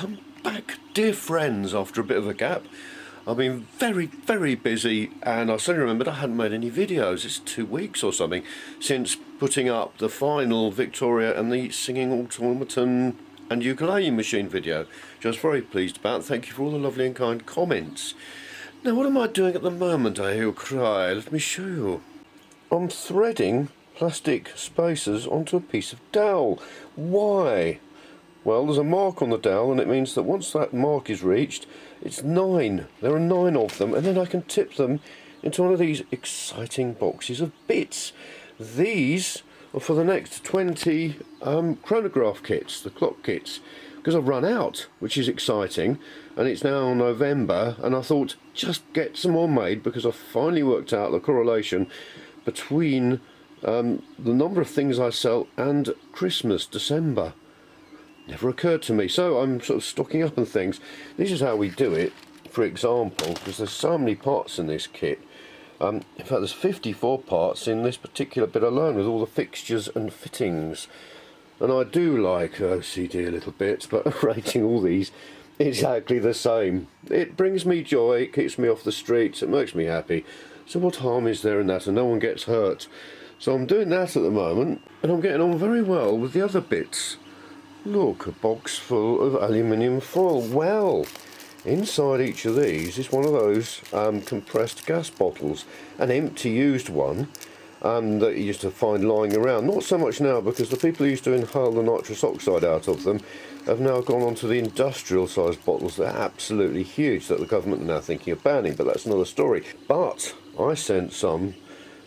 welcome back, dear friends, after a bit of a gap. I've been very busy, and I suddenly remembered I hadn't made any videos. It's 2 weeks or something since putting up the final Victoria and the singing automaton and ukulele machine video, which I was very pleased about. Thank you for all the lovely and kind comments. Now, what am I doing at the moment, I hear you cry? Let me show you. I'm threading plastic spacers onto a piece of dowel. Why? Well, there's a mark on the dowel, and it means that once that mark is reached, it's 9. There are 9 of them, and then I can tip them into one of these exciting boxes of bits. These are for the next 20 chronograph kits, the clock kits, because I've run out, which is exciting, and it's now November, and I thought just get some more made because I've finally worked out the correlation between the number of things I sell and Christmas, December. Never occurred to me, so I'm sort of stocking up on things. This is how we do it, for example, because there's so many parts in this kit. In fact, there's 54 parts in this particular bit alone, with all the fixtures and fittings. And I do like OCD a little bit, but rating all these exactly the same. It brings me joy, it keeps me off the streets, it makes me happy. So what harm is there in that, and no one gets hurt? So I'm doing that at the moment, and I'm getting on very well with the other bits. Look, a box full of aluminium foil. Well, inside each of these is one of those compressed gas bottles, an empty used one that you used to find lying around. Not so much now, because the people who used to inhale the nitrous oxide out of them have now gone on to the industrial sized bottles that are absolutely huge, that the government are now thinking of banning, but that's another story. But I sent some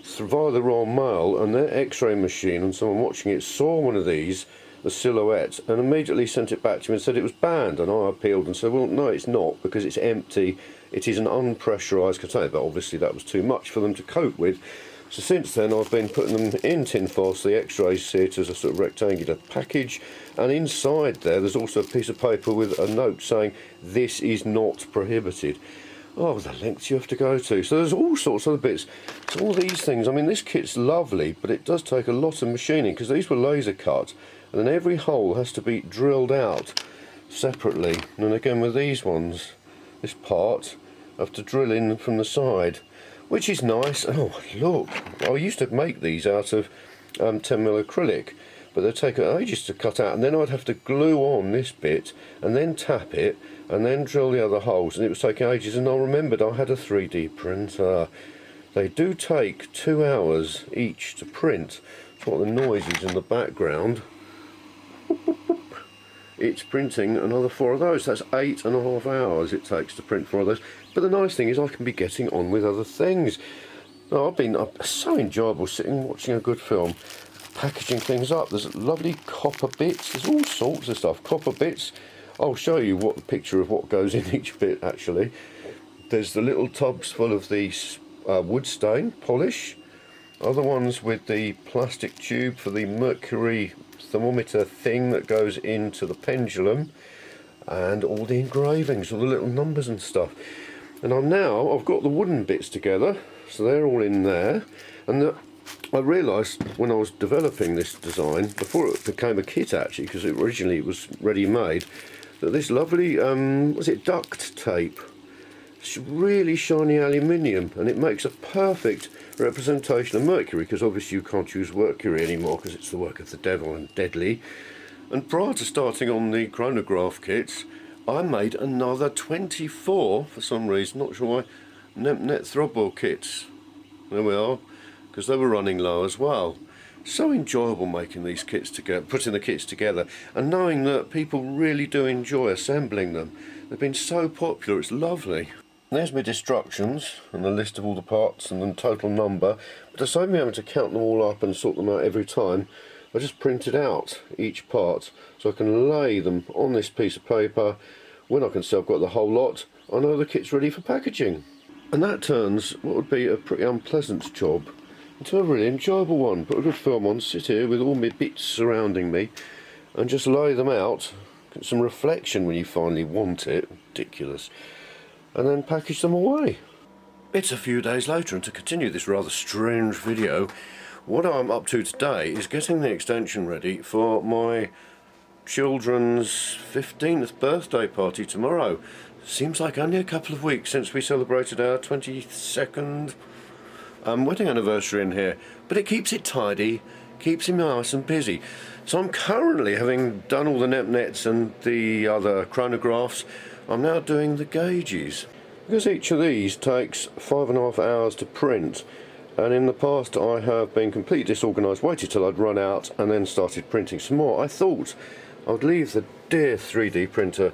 via the Royal Mail, and their x-ray machine, and someone watching it saw one of these, the silhouette, and immediately sent it back to me and said it was banned. And I appealed and said, well, no, it's not, because it's empty. It is an unpressurised container, but obviously that was too much for them to cope with. So since then I've been putting them in tin foil, so the x-rays see it as a sort of rectangular package, and inside there's also a piece of paper with a note saying this is not prohibited. Oh, the lengths you have to go to. So there's all sorts of other bits. So all these things, I mean, this kit's lovely, but it does take a lot of machining, because these were laser cut, and then every hole has to be drilled out separately. And again with these ones, this part, I have to drill in from the side, which is nice. Oh, look, I used to make these out of 10mm acrylic, but they take ages to cut out, and then I'd have to glue on this bit, and then tap it, and then drill the other holes, and it was taking ages. And I remembered I had a 3D printer. They do take 2 hours each to print. That's what the noise is in the background. It's printing another 4 of those. That's 8.5 hours it takes to print 4 of those. But the nice thing is I can be getting on with other things. Oh, I've been so enjoyable sitting watching a good film, packaging things up. There's lovely copper bits. There's all sorts of stuff. Copper bits. I'll show you what the picture of what goes in each bit actually. There's the little tubs full of the wood stain polish. Other ones with the plastic tube for the mercury thermometer thing that goes into the pendulum, and all the engravings, all the little numbers and stuff. And I've got the wooden bits together, so they're all in there. And I realised when I was developing this design, before it became a kit actually, because originally it was ready-made, that this lovely, duct tape, it's really shiny aluminium, and it makes a perfect representation of mercury, because obviously you can't use mercury anymore because it's the work of the devil and deadly. And prior to starting on the chronograph kits, I made another 24, for some reason, not sure why, net throbble kits. There we are, because they were running low as well. So enjoyable making these kits together, putting the kits together, and knowing that people really do enjoy assembling them. They've been so popular, it's lovely. There's my destructions and the list of all the parts and the total number, but to save me having to count them all up and sort them out every time, I just printed out each part so I can lay them on this piece of paper. When I can say I've got the whole lot, I know the kit's ready for packaging. And that turns what would be a pretty unpleasant job into a really enjoyable one. Put a good film on, sit here with all my bits surrounding me, and just lay them out, get some reflection when you finally want it, ridiculous, and then package them away. It's a few days later, and to continue this rather strange video, what I'm up to today is getting the extension ready for my children's 15th birthday party tomorrow. Seems like only a couple of weeks since we celebrated our 22nd wedding anniversary in here, but it keeps it tidy, keeps him nice and busy. So I'm currently, having done all the nets and the other chronographs, I'm now doing the gauges. Because each of these takes 5.5 hours to print, and in the past I have been completely disorganised, waited till I'd run out and then started printing some more. I thought I would leave the dear 3D printer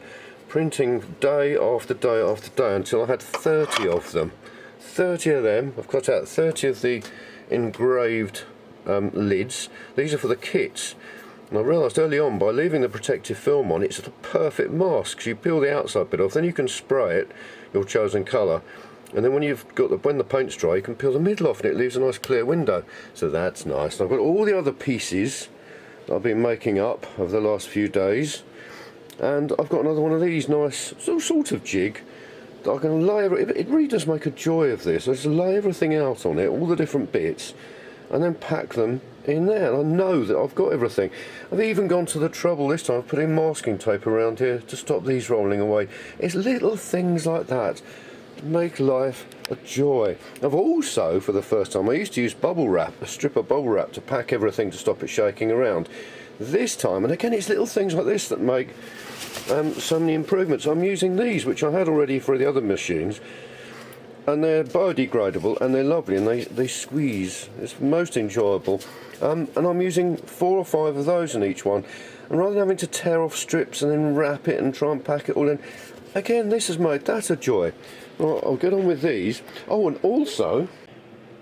printing day after day after day until I had 30 of them. 30 of them. I've cut out 30 of the engraved lids. These are for the kits. And I realised early on, by leaving the protective film on, it's the perfect mask. So you peel the outside bit off, then you can spray it, your chosen colour, and then when the paint's dry, you can peel the middle off and it leaves a nice clear window. So that's nice. And I've got all the other pieces that I've been making up over the last few days, and I've got another one of these nice sort of jig that I can layer. It really does make a joy of this. I just lay everything out on it, all the different bits, and then pack them in there. And I know that I've got everything. I've even gone to the trouble this time of putting masking tape around here to stop these rolling away. It's little things like that that make life a joy. I've also, for the first time, I used to use bubble wrap, a strip of bubble wrap, to pack everything to stop it shaking around. This time, and again, it's little things like this that make so many improvements. I'm using these, which I had already for the other machines, and they're biodegradable and they're lovely, and they squeeze. It's most enjoyable. And I'm using 4 or 5 of those in each one, and rather than having to tear off strips and then wrap it and try and pack it all in, again, this has made that a joy. Well, I'll get on with these. Oh, and also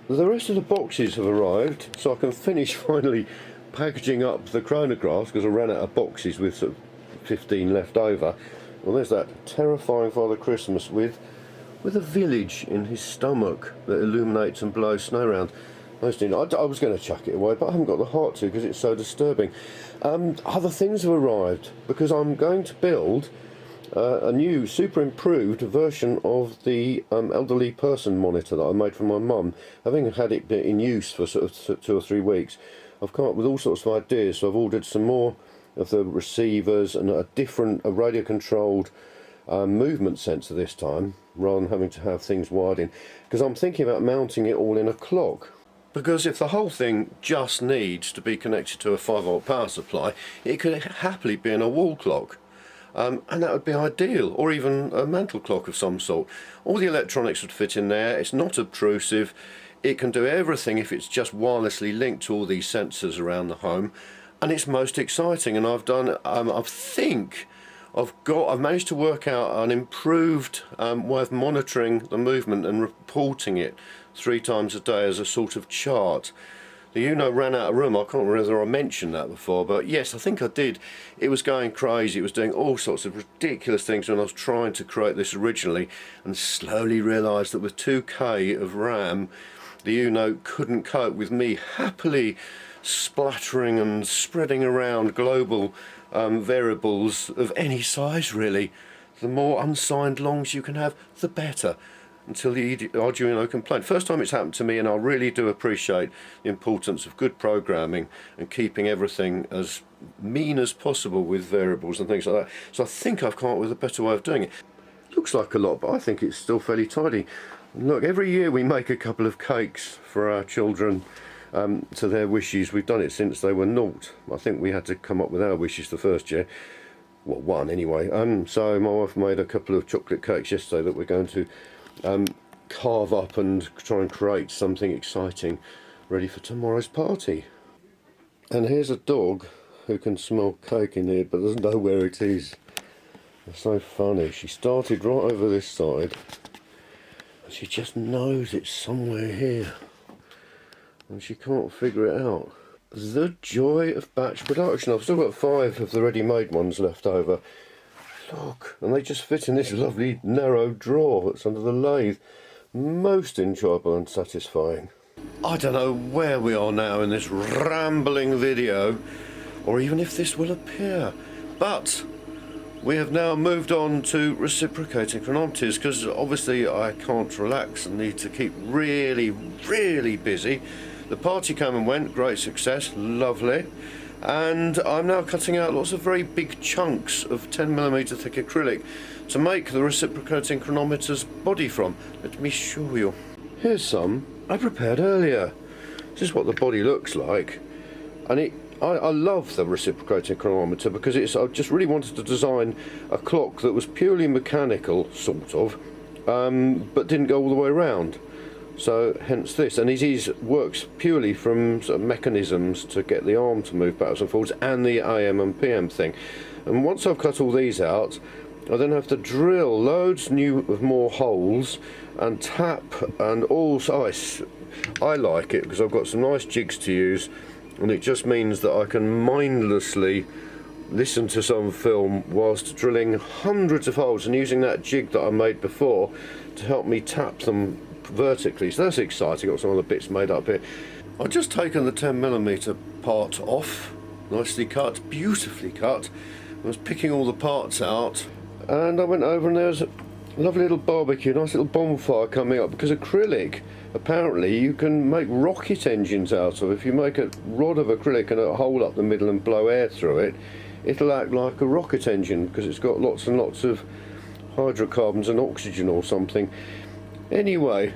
the rest of the boxes have arrived, so I can finish finally packaging up the chronographs, because I ran out of boxes with sort of 15 left over. Well, there's that terrifying Father Christmas with a village in his stomach that illuminates and blows snow around. I was going to chuck it away, but I haven't got the heart to, because it's so disturbing. Other things have arrived, because I'm going to build a new super improved version of the elderly person monitor that I made for my mum. Having had it in use for sort of 2 or 3 weeks, I've come up with all sorts of ideas. So I've ordered some more of the receivers and a radio controlled movement sensor this time, rather than having to have things wired in, because I'm thinking about mounting it all in a clock. Because if the whole thing just needs to be connected to a 5-volt power supply, it could happily be in a wall clock. And that would be ideal, or even a mantle clock of some sort. All the electronics would fit in there. It's not obtrusive. It can do everything if it's just wirelessly linked to all these sensors around the home, and it's most exciting. And I've done, I've managed to work out an improved way of monitoring the movement and reporting it 3 times a day as a sort of chart. The Uno ran out of room. I can't remember whether I mentioned that before, but yes, I think I did. It was going crazy. It was doing all sorts of ridiculous things when I was trying to create this originally, and slowly realised that with 2K of RAM, the Uno couldn't cope with me happily splattering and spreading around global variables of any size, really. The more unsigned longs you can have, the better, until the Arduino complained. First time it's happened to me, and I really do appreciate the importance of good programming and keeping everything as mean as possible with variables and things like that. So I think I've come up with a better way of doing it. Looks like a lot, but I think it's still fairly tidy. Look, every year we make a couple of cakes for our children to their wishes. We've done it since they were 0. I think we had to come up with our wishes the first year. Well, one anyway. So my wife made a couple of chocolate cakes yesterday that we're going to carve up and try and create something exciting ready for tomorrow's party. And here's a dog who can smell cake in here but doesn't know where it is. It's so funny. She started right over this side, and she just knows it's somewhere here, and she can't figure it out. The joy of batch production. I've still got 5 of the ready-made ones left over. Look, and they just fit in this lovely narrow drawer that's under the lathe. Most enjoyable and satisfying. I don't know where we are now in this rambling video, or even if this will appear, but we have now moved on to reciprocating chronometers, because obviously I can't relax and need to keep really, really busy. The party came and went, great success, lovely. and I'm now cutting out lots of very big chunks of 10mm thick acrylic to make the reciprocating chronometer's body from. Let me show you. Here's some I prepared earlier. This is what the body looks like, and I love the reciprocating chronometer because I just really wanted to design a clock that was purely mechanical, sort of, but didn't go all the way around. So hence this, and it works purely from sort of mechanisms to get the arm to move backwards and forwards, and the AM and PM thing. And once I've cut all these out, I then have to drill loads of more holes and tap, and also I like it because I've got some nice jigs to use, and it just means that I can mindlessly listen to some film whilst drilling hundreds of holes and using that jig that I made before to help me tap them vertically. So that's exciting. Got some other bits made up here. I've just taken the 10mm part off, nicely cut, beautifully cut. I was picking all the parts out, and I went over and there was a lovely little barbecue, nice little bonfire coming up, because acrylic apparently you can make rocket engines out of. If you make a rod of acrylic and a hole up the middle and blow air through it, it'll act like a rocket engine because it's got lots and lots of hydrocarbons and oxygen or something. Anyway,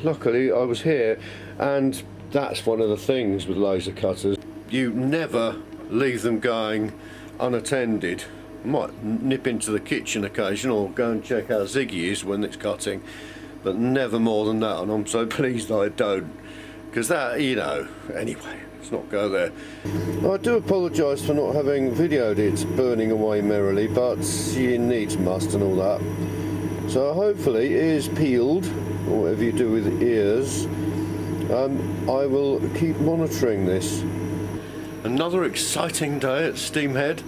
luckily I was here, and that's one of the things with laser cutters. You never leave them going unattended. Might nip into the kitchen occasion or go and check how Ziggy is when it's cutting, but never more than that, and I'm so pleased I don't, because that, you know, anyway, let's not go there. I do apologise for not having videoed it burning away merrily, but you needs must and all that. So hopefully ears peeled, or whatever you do with ears. I will keep monitoring this. Another exciting day at Steamhead.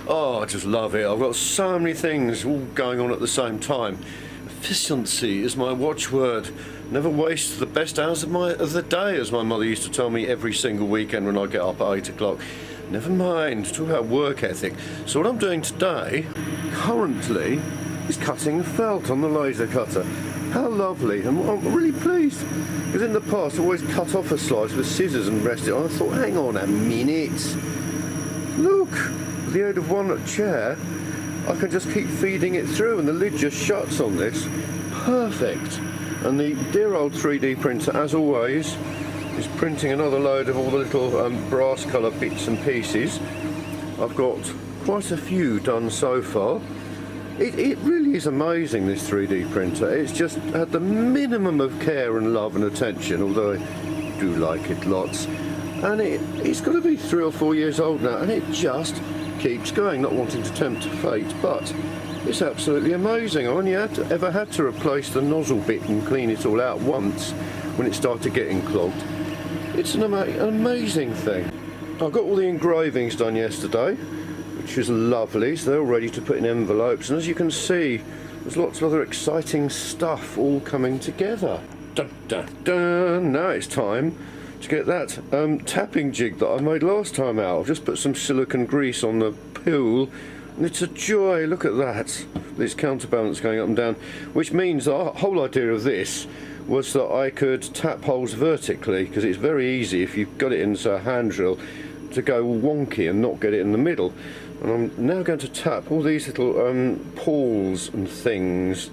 Oh, I just love it. I've got so many things all going on at the same time. Efficiency is my watchword. Never waste the best hours of the day, as my mother used to tell me every single weekend when I get up at 8 o'clock. Never mind, talk about work ethic. So what I'm doing today, currently, is cutting felt on the laser cutter. How lovely, and I'm really pleased, because in the past I always cut off a slice with scissors and rest it on. I thought, hang on a minute, look, with the aid of one chair I can just keep feeding it through and the lid just shuts on this. Perfect. And the dear old 3D printer, as always, is printing another load of all the little brass colour bits and pieces. I've got quite a few done so far. It really is amazing, this 3D printer. It's just had the minimum of care and love and attention, although I do like it lots. And it's got to be 3 or 4 years old now, and it just keeps going, not wanting to tempt fate, but it's absolutely amazing. I only ever had to replace the nozzle bit and clean it all out once when it started getting clogged. It's an amazing thing. I got all the engravings done yesterday, which is lovely, so they're all ready to put in envelopes, and as you can see, there's lots of other exciting stuff all coming together. Dun, dun, dun. Now it's time to get that tapping jig that I made last time out. I've just put some silicone grease on the pool, and it's a joy. Look at that, this counterbalance going up and down, which means the whole idea of this was that I could tap holes vertically, because it's very easy if you've got it into a hand drill to go wonky and not get it in the middle. And I'm now going to tap all these little pawls and things.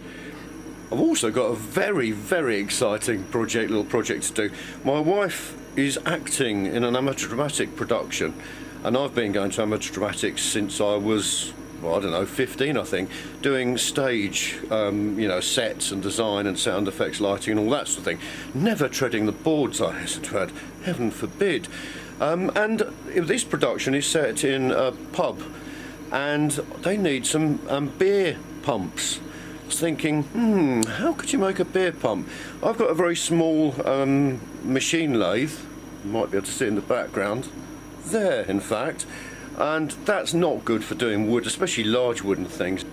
I've also got a very, very exciting little project to do. My wife is acting in an amateur dramatic production, and I've been going to amateur dramatics since I was, well, I don't know, 15 I think, doing stage, you know, sets and design and sound effects, lighting and all that sort of thing. Never treading the boards, I hasten to add, heaven forbid. And this production is set in a pub, and they need some beer pumps. I was thinking, how could you make a beer pump? I've got a very small machine lathe, you might be able to see in the background, there in fact, and that's not good for doing wood, especially large wooden things.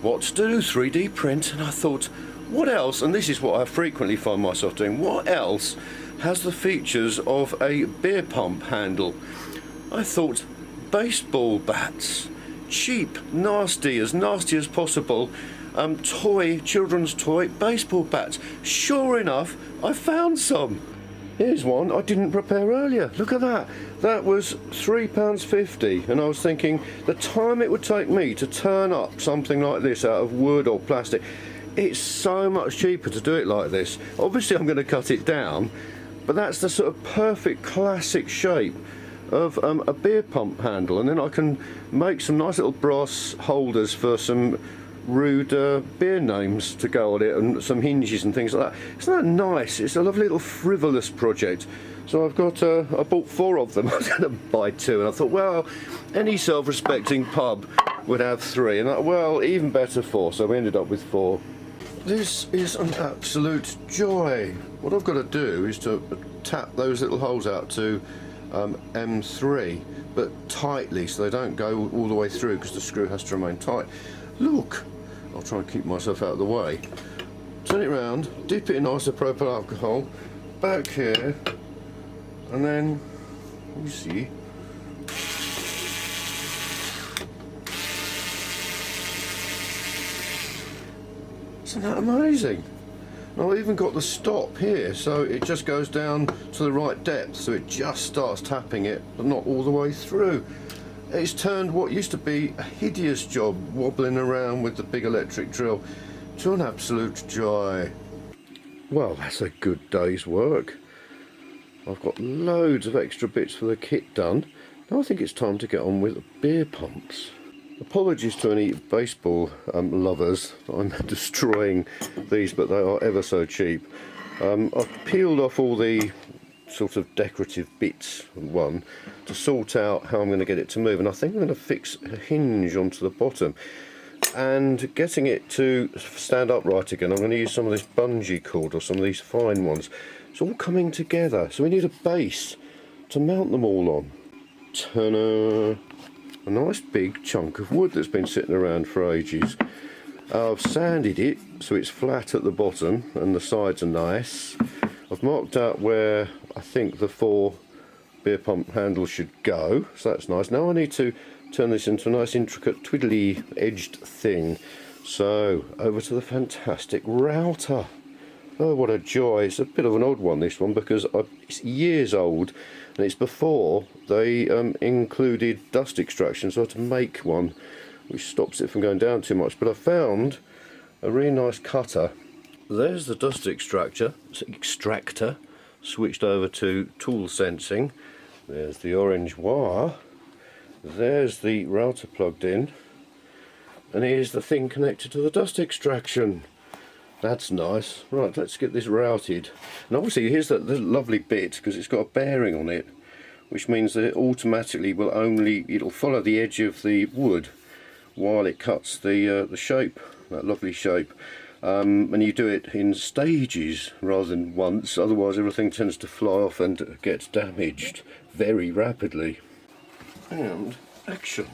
What to do? 3D print. And I thought, what else, and this is what I frequently find myself doing, what else has the features of a beer pump handle? I thought, baseball bats, cheap, nasty as possible, children's toy baseball bats. Sure enough, I found some. Here's one I didn't prepare earlier. Look at that. That was £3.50, and I was thinking the time it would take me to turn up something like this out of wood or plastic, it's so much cheaper to do it like this. Obviously I'm going to cut it down, but that's the sort of perfect classic shape of a beer pump handle, and then I can make some nice little brass holders for some rude beer names to go on it, and some hinges and things like that. Isn't that nice? It's a lovely little frivolous project. So I've got I bought 4 of them. I was going to buy 2, and I thought, well, any self-respecting pub would have 3, and well, even better 4, so we ended up with 4. This is an absolute joy. What I've got to do is to tap those little holes out to M3, but tightly, so they don't go all the way through, because the screw has to remain tight. Look, I'll try and keep myself out of the way. Turn it round, dip it in isopropyl alcohol, back here, and then, you see, isn't that amazing? And I've even got the stop here, so it just goes down to the right depth, so it just starts tapping it, but not all the way through. It's turned what used to be a hideous job wobbling around with the big electric drill to an absolute joy. Well, that's a good day's work. I've got loads of extra bits for the kit done. Now I think it's time to get on with the beer pumps. Apologies to any baseball lovers that I'm destroying these, but they are ever so cheap. I've peeled off all the sort of decorative bits to sort out how I'm going to get it to move, and I think I'm going to fix a hinge onto the bottom, and getting it to stand upright again I'm going to use some of this bungee cord or some of these fine ones. It's all coming together, so we need a base to mount them all on. Ta-da! A nice big chunk of wood that's been sitting around for ages. I've sanded it so it's flat at the bottom and the sides are nice. I've marked out where I think the 4 beer pump handles should go, so that's nice. Now I need to turn this into a nice intricate twiddly edged thing. So over to the fantastic router. Oh, what a joy. It's a bit of an odd one, this one, because it's years old, and it's before they included dust extraction, so I had to make one which stops it from going down too much. But I found a really nice cutter. There's the dust extractor switched over to tool sensing. There's the orange wire. There's the router plugged in, and here's the thing connected to the dust extraction. That's nice. Right, let's get this routed. And obviously here's the lovely bit, because it's got a bearing on it, which means that it automatically will it'll follow the edge of the wood while it cuts the shape, that lovely shape. And you do it in stages rather than once, otherwise everything tends to fly off and gets damaged very rapidly. And action.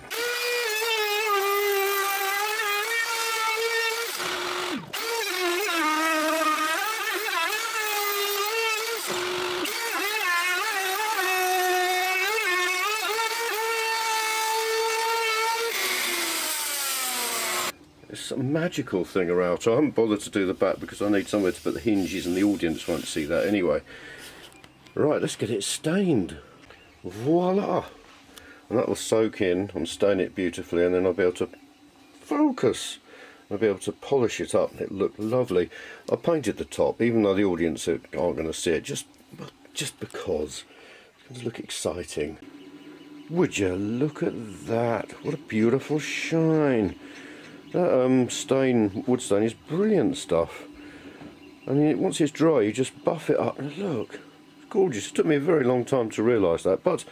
It's a magical thing, a router. I haven't bothered to do the back because I need somewhere to put the hinges and the audience won't see that anyway. Right, let's get it stained. Voila! And that will soak in and stain it beautifully, and then I'll be able to focus. I'll be able to polish it up and it'll look lovely. I painted the top, even though the audience aren't going to see it, just because. It's going to look exciting. Would you look at that? What a beautiful shine. That wood stain is brilliant stuff. I mean, once it's dry, you just buff it up and look, it's gorgeous. It took me a very long time to realise that, but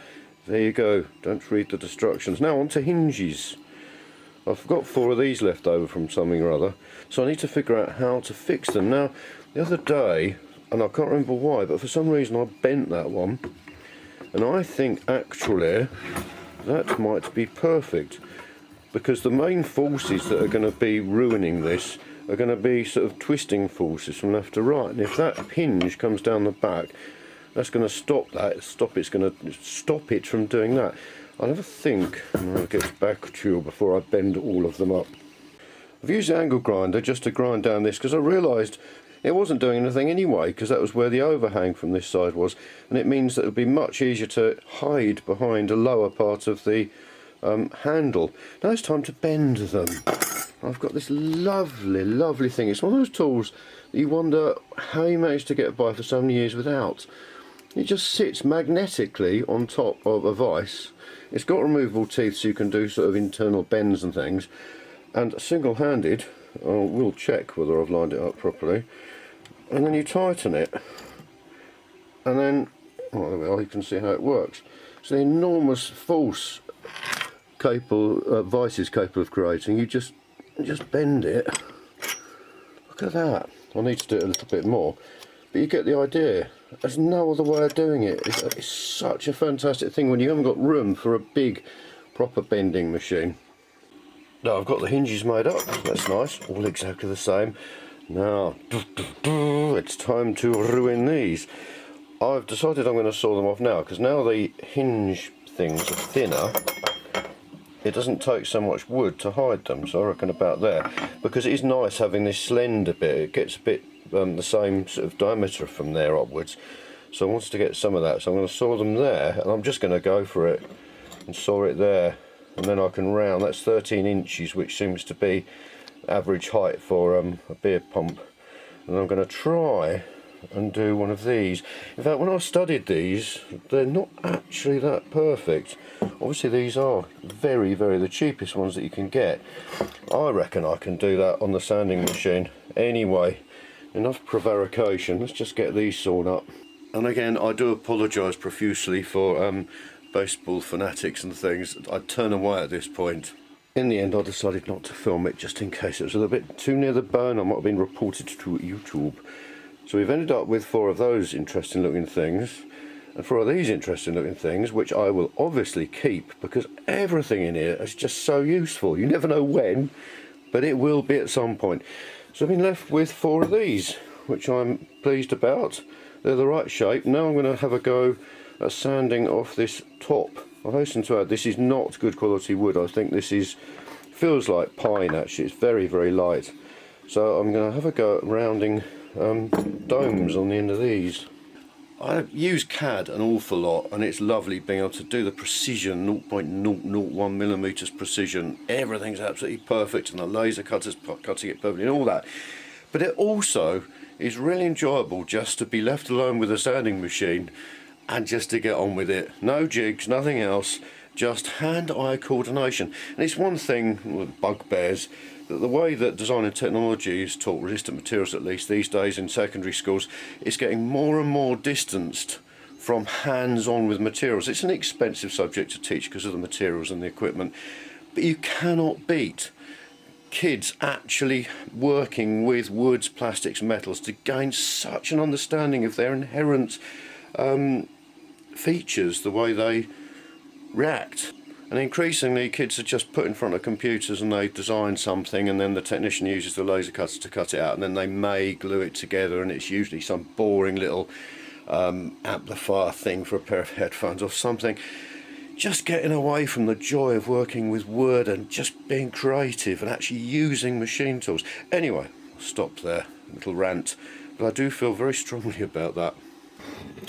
there you go. Don't read the instructions. Now on to hinges. I've got 4 of these left over from something or other, so I need to figure out how to fix them. Now, the other day, and I can't remember why, but for some reason I bent that one, and I think actually that might be perfect, because the main forces that are going to be ruining this are going to be sort of twisting forces from left to right, and if that hinge comes down the back, that's going to stop that. It's going to stop it from doing that. I'll have a think, and I'll get back to you before I bend all of them up. I've used the angle grinder just to grind down this, because I realised it wasn't doing anything anyway, because that was where the overhang from this side was, and it means that it would be much easier to hide behind a lower part of the handle. Now it's time to bend them. I've got this lovely thing. It's one of those tools that you wonder how you managed to get by for so many years without. It just sits magnetically on top of a vise. It's got removable teeth so you can do sort of internal bends and things, and single-handed, we'll check whether I've lined it up properly, and then you tighten it, and then, oh, there we are, you can see how it works. It's an enormous force vice is capable of creating. You just bend it. Look at that. I need to do it a little bit more, but you get the idea. There's no other way of doing it. It's such a fantastic thing when you haven't got room for a big proper bending machine. Now I've got the hinges made up, that's nice, all exactly the same. Now it's time to ruin these. I've decided I'm going to saw them off now, because now the hinge things are thinner, it doesn't take so much wood to hide them, so I reckon about there. Because it is nice having this slender bit, it gets a bit the same sort of diameter from there upwards, so I wanted to get some of that, so I'm going to saw them there, and I'm just going to go for it and saw it there, and then I can round. That's 13 inches, which seems to be average height for a beer pump, and I'm going to try and do one of these. In fact, when I studied these, they're not actually that perfect. Obviously these are very the cheapest ones that you can get. I reckon I can do that on the sanding machine. Anyway, enough prevarication, let's just get these sawn up. And again, I do apologise profusely for baseball fanatics and things. I'd turn away at this point. In the end, I decided not to film it, just in case it was a little bit too near the bone. I might have been reported to YouTube. So we've ended up with 4 of those interesting looking things, and 4 of these interesting looking things, which I will obviously keep, because everything in here is just so useful. You never know when, but it will be at some point. So I've been left with 4 of these, which I'm pleased about. They're the right shape. Now I'm going to have a go at sanding off this top. I hasten to add, this is not good quality wood. I think this feels like pine actually. It's very light. So I'm going to have a go at rounding domes on the end of these. I use CAD an awful lot, and it's lovely being able to do the precision, 0.001 millimeters precision. Everything's absolutely perfect, and the laser cutter's cutting it perfectly and all that. But it also is really enjoyable just to be left alone with a sanding machine and just to get on with it. No jigs, nothing else, just hand-eye coordination. And it's one thing with bugbears, that the way that design and technology is taught, resistant materials at least these days in secondary schools, is getting more and more distanced from hands-on with materials. It's an expensive subject to teach because of the materials and the equipment, but you cannot beat kids actually working with woods, plastics, metals to gain such an understanding of their inherent features, the way they react. And increasingly kids are just put in front of computers and they design something, and then the technician uses the laser cutter to cut it out, and then they may glue it together, and it's usually some boring little amplifier thing for a pair of headphones or something. Just getting away from the joy of working with wood and just being creative and actually using machine tools. Anyway, I'll stop there, little rant, but I do feel very strongly about that.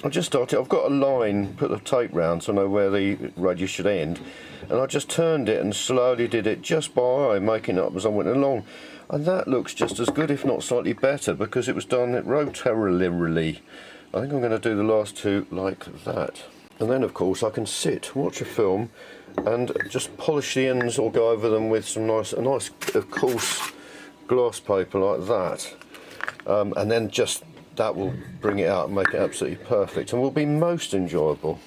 I just started, I've got a line, put the tape round so I know where the radius should end, and I just turned it and slowly did it just by eye, making it up as I went along, and that looks just as good, if not slightly better, because it was done rotarily. I think I'm going to do the last 2 like that. And then of course I can sit, watch a film, and just polish the ends or go over them with a nice coarse glass paper like that, and then just that will bring it out and make it absolutely perfect, and will be most enjoyable.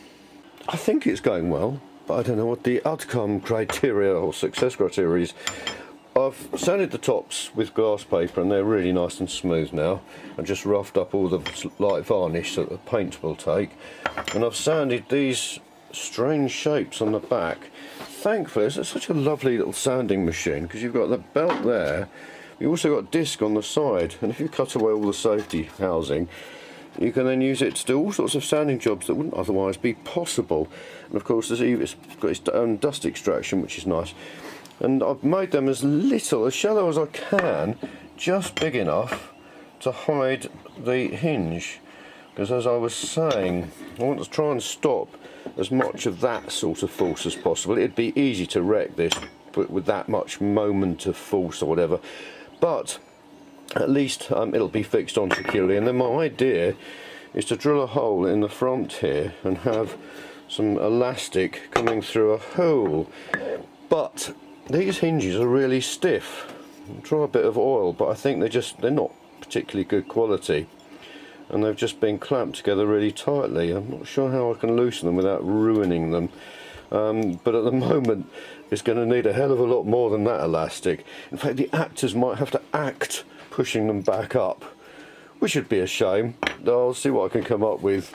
I think it's going well, but I don't know what the outcome criteria or success criteria is. I've sanded the tops with glass paper and they're really nice and smooth now. I've just roughed up all the light varnish that the paint will take, and I've sanded these strange shapes on the back. Thankfully it's such a lovely little sanding machine, because you've got the belt there, you also got disc on the side, and if you cut away all the safety housing, you can then use it to do all sorts of sanding jobs that wouldn't otherwise be possible. And of course it's got its own dust extraction, which is nice. And I've made them as shallow as I can, just big enough to hide the hinge, because as I was saying, I want to try and stop as much of that sort of force as possible. It'd be easy to wreck this but with that much moment of force or whatever, but at least it'll be fixed on securely. And then my idea is to drill a hole in the front here and have some elastic coming through a hole. But these hinges are really stiff. I'll try a bit of oil, but I think they're not particularly good quality, and they've just been clamped together really tightly. I'm not sure how I can loosen them without ruining them, but at the moment it's going to need a hell of a lot more than that elastic. In fact, the actors might have to act pushing them back up, which would be a shame. I'll see what I can come up with.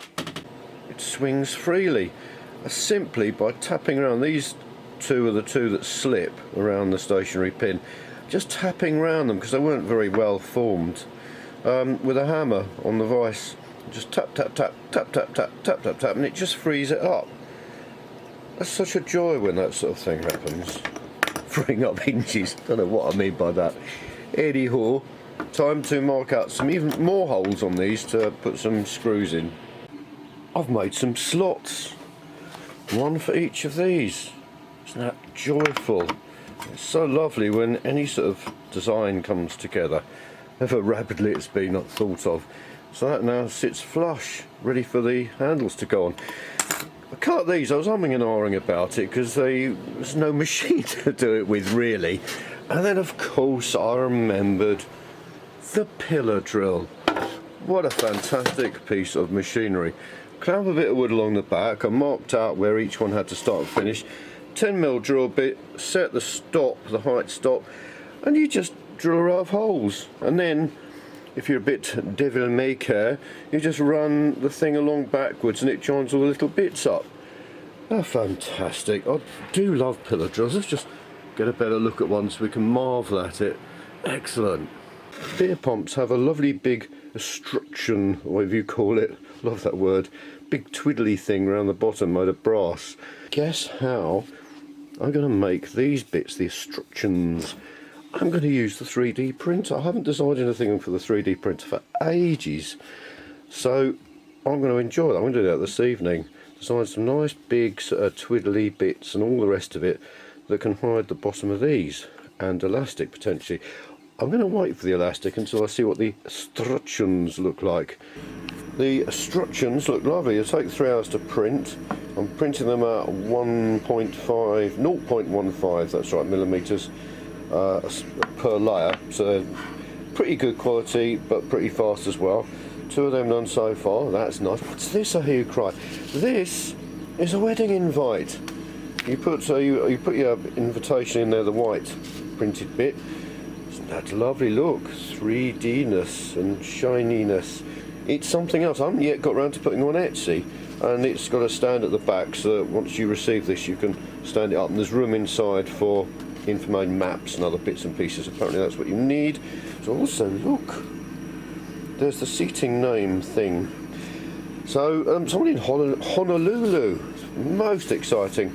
It swings freely simply by tapping around. These two are the two that slip around the stationary pin. Just tapping around them, because they weren't very well formed, with a hammer on the vise. Just tap, tap, tap, tap, tap, tap, tap, tap, tap, and it just frees it up. That's such a joy when that sort of thing happens. Freeing up hinges, don't know what I mean by that. Anyhow, time to mark out some even more holes on these to put some screws in. I've made some slots, one for each of these. Isn't that joyful? It's so lovely when any sort of design comes together, however rapidly it's been not thought of. So that now sits flush, ready for the handles to go on. I cut these, I was umming and ahhing about it because there was no machine to do it with really. And then of course I remembered the pillar drill. What a fantastic piece of machinery. Clamp a bit of wood along the back. I marked out where each one had to start and finish. 10mm drill bit, set the stop, the height stop, and you just drill a row of holes. And then, if you're a bit devil may care, you just run the thing along backwards and it joins all the little bits up. Oh, fantastic. I do love pillar drills. Let's just get a better look at one so we can marvel at it. Excellent. Beer pumps have a lovely big estruction, whatever you call it, love that word, big twiddly thing around the bottom made of brass. Guess how I'm going to make these bits, the estructions. I'm going to use the 3D printer. I haven't designed anything for the 3D printer for ages, so I'm going to enjoy it. I'm going to do that this evening. Design some nice big twiddly bits and all the rest of it that can hide the bottom of these, and elastic potentially. I'm going to wait for the elastic until I see what the estructions look like. The estructions look lovely. It'll take 3 hours to print. I'm printing them at 0.15, that's right, millimetres per layer. So pretty good quality, but pretty fast as well. 2 of them done so far. That's nice. What's this, I hear you cry? This is a wedding invite. You put your invitation in there, the white printed bit. Isn't that lovely? Look, 3D-ness and shininess. It's something else. I haven't yet got around to putting on Etsy, and it's got a stand at the back so that once you receive this you can stand it up, and there's room inside for information maps and other bits and pieces. Apparently that's what you need. So also look, there's the seating name thing. So someone in Honolulu, most exciting.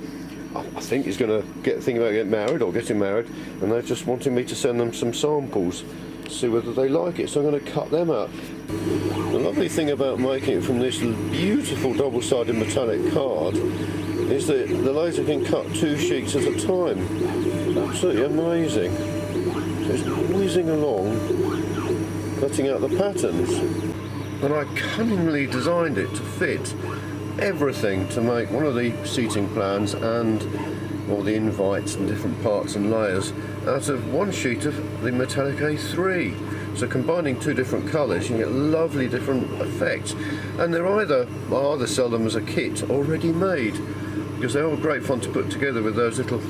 I think he's going to think about getting married or getting married, and they're just wanting me to send them some samples, see whether they like it, so I'm going to cut them out. The lovely thing about making it from this beautiful double-sided metallic card is that the laser can cut 2 sheets at a time. Absolutely amazing. So it's whizzing along, cutting out the patterns. And I cunningly designed it to fit everything to make one of the seating plans and all the invites and different parts and layers out of one sheet of the metallic A3. So combining 2 different colours, you can get lovely different effects. And I either sell them as a kit already made, because they're all great fun to put together with those little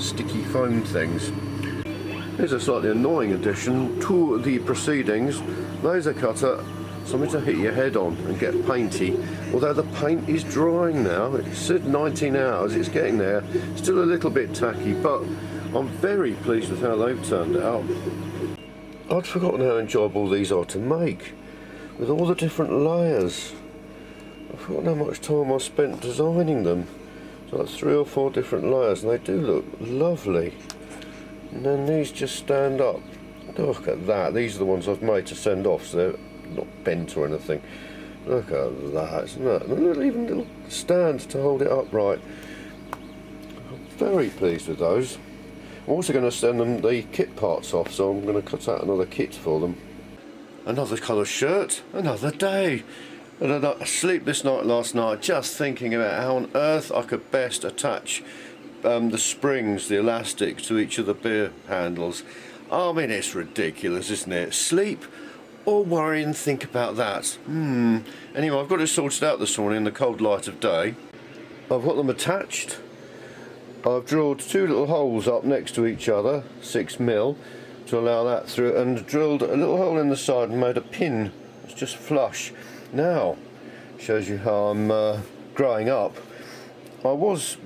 sticky foam things. Here's a slightly annoying addition to the proceedings. Laser cutter, something to hit your head on and get painty. Although the paint is drying now, it said 19 hours, it's getting there. Still a little bit tacky, but I'm very pleased with how they've turned out. I'd forgotten how enjoyable these are to make, with all the different layers. I've forgotten how much time I spent designing them. So that's 3 or 4 different layers, and they do look lovely. And then these just stand up Look at that. These are the ones I've made to send off, so they're not bent or anything. Look at that. Isn't that? And even little stands to hold it upright. I'm very pleased with those. I'm also going to send them the kit parts off, so I'm going to cut out another kit for them. Another colour shirt, another day. And I had a sleepless night last night just thinking about how on earth I could best attach the springs, the elastic to each of the beer handles. I mean, it's ridiculous, isn't it? Sleep or worry and think about that. Anyway, I've got it sorted out this morning in the cold light of day. I've got them attached. I've drilled 2 little holes up next to each other, 6mm, to allow that through, and drilled a little hole in the side and made a pin that's just flush. Now, shows you how I'm growing up. I was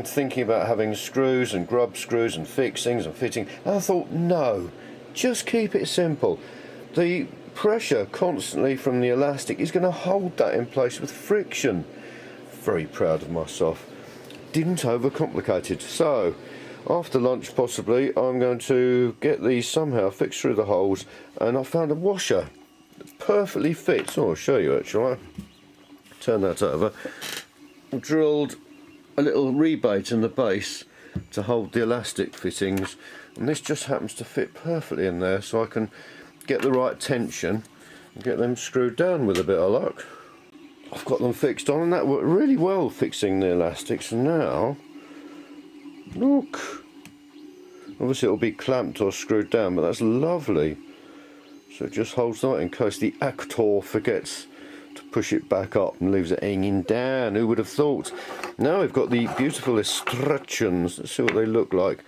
thinking about having screws and grub screws and fixings and fitting, and I thought, no, just keep it simple. The pressure constantly from the elastic is going to hold that in place with friction. Very proud of myself. Didn't overcomplicate it. So, after lunch possibly, I'm going to get these somehow fixed through the holes, and I found a washer that perfectly fits. Oh, I'll show you actually. Turn that over. Drilled a little rebate in the base to hold the elastic fittings, and this just happens to fit perfectly in there, so I can get the right tension and get them screwed down with a bit of luck. I've got them fixed on, and that worked really well, fixing the elastics. And now, look, obviously it'll be clamped or screwed down, but that's lovely. So it just holds that in case the actor forgets to push it back up and leaves it hanging down. Who would have thought? Now we've got the beautiful escutcheons. Let's see what they look like.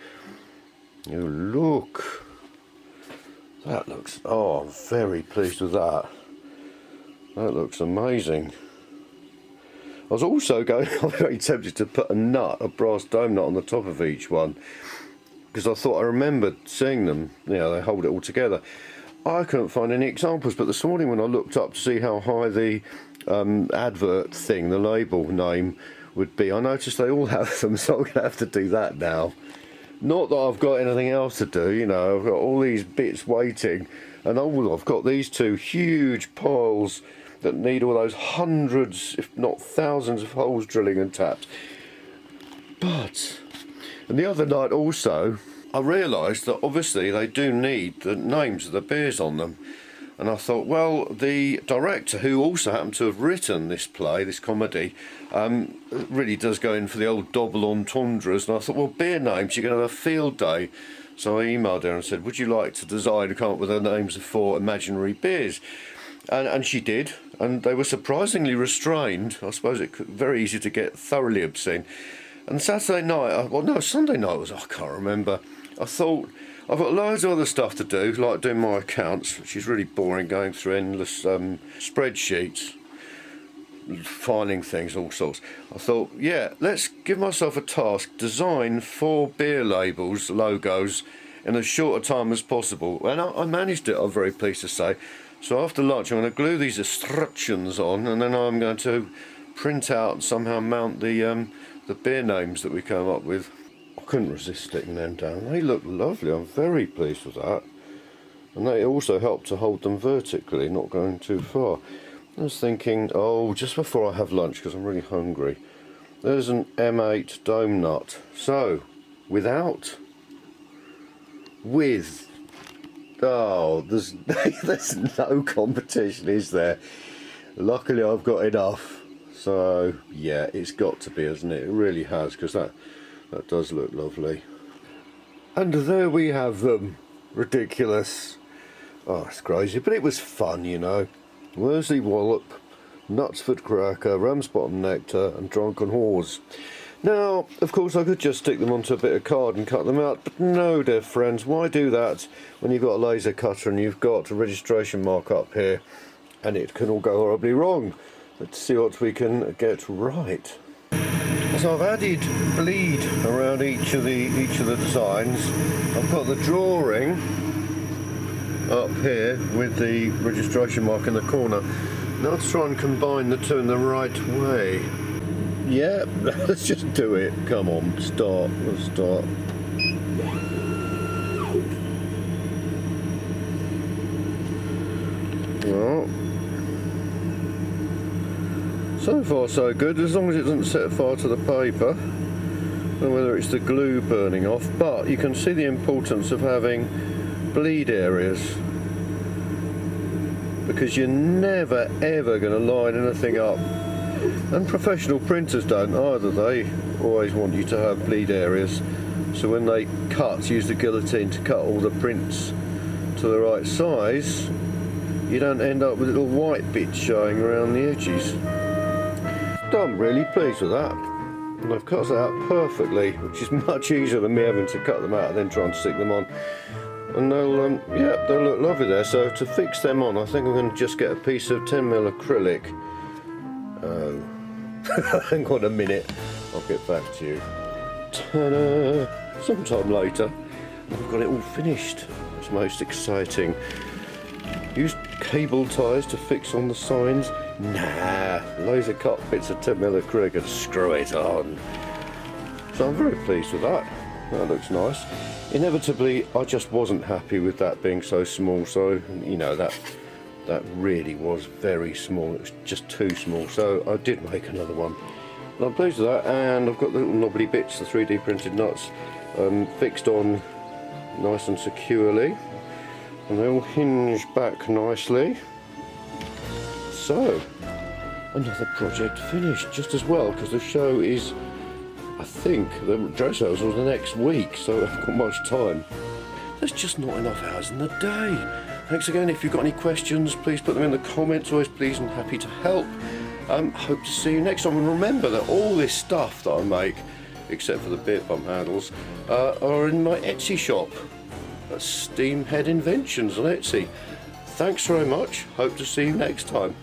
Oh, look. That looks, oh, I'm very pleased with that. That looks amazing. I was also I'm very tempted to put a brass dome nut on the top of each one, because I thought I remembered seeing them, they hold it all together. I couldn't find any examples, but this morning when I looked up to see how high the advert thing, the label name, would be, I noticed they all have them, so I'm going to have to do that now. Not that I've got anything else to do, I've got all these bits waiting, and I've got these 2 huge piles that need all those hundreds, if not thousands, of holes drilling and tapped. And the other night also, I realised that obviously they do need the names of the beers on them. And I thought, well, the director, who also happened to have written this play, this comedy, really does go in for the old double entendres. And I thought, well, beer names, you're going to have a field day. So I emailed her and said, would you like to design and come up with the names of 4 imaginary beers? And she did, and they were surprisingly restrained. I suppose it could very easy to get thoroughly obscene. And Saturday night, Sunday night was, I can't remember. I thought, I've got loads of other stuff to do, like doing my accounts, which is really boring, going through endless spreadsheets, filing things, all sorts. I thought, yeah, let's give myself a task, design 4 beer labels, logos, in as short a time as possible. And I managed it, I'm very pleased to say. So after lunch, I'm going to glue these instructions on, and then I'm going to print out and somehow mount the beer names that we came up with. I couldn't resist sticking them down. They look lovely. I'm very pleased with that. And they also help to hold them vertically, not going too far. I was thinking, just before I have lunch, because I'm really hungry, there's an M8 dome nut. So, with, there's no competition, is there? Luckily I've got enough. So, yeah, it's got to be, isn't it? It really has, because that does look lovely. And there we have them. Ridiculous. Oh, it's crazy, but it was fun, Worsley Wallop, Knutsford Cracker, Ram's Bottom Nectar, and Drunken Whores. Now, of course, I could just stick them onto a bit of card and cut them out, but no, dear friends, why do that when you've got a laser cutter and you've got a registration mark up here, and it can all go horribly wrong? Let's see what we can get right. So I've added bleed around each of the designs. I've got the drawing up here with the registration mark in the corner. Now let's try and combine the 2 in the right way. Yeah, let's just do it. Come on, let's start. Well, so far so good, as long as it doesn't set fire to the paper. I don't know whether it's the glue burning off, but you can see the importance of having bleed areas, because you're never ever going to line anything up, and professional printers don't either. They always want you to have bleed areas, so when they cut, use the guillotine to cut all the prints to the right size, you don't end up with little white bits showing around the edges. So I'm really pleased with that, and I've cut it out perfectly, which is much easier than me having to cut them out and then try and stick them on. And they'll look lovely there. So to fix them on, I think I'm going to just get a piece of 10mm acrylic. Hang on a minute, I'll get back to you. Ta-da! Sometime later, I've got it all finished. It's most exciting. Used cable ties to fix on the signs. Nah, laser cut bits of 10mm acrylic and screw it on. So I'm very pleased with that. That looks nice. Inevitably, I just wasn't happy with that being so small, so you know that really was very small. It was just too small, so I did make another one. And I'm pleased with that, and I've got the little knobbly bits, the 3D printed nuts, fixed on nice and securely, and they all hinge back nicely. So, another project finished, just as well, because the show is, I think, the dress rehearsals the next week, so I haven't got much time. There's just not enough hours in the day. Thanks again. If you've got any questions, please put them in the comments. Always pleased and happy to help. Hope to see you next time. And remember that all this stuff that I make, except for the beer pump handles, are in my Etsy shop. That's Steamhead Inventions on Etsy. Thanks very much. Hope to see you next time.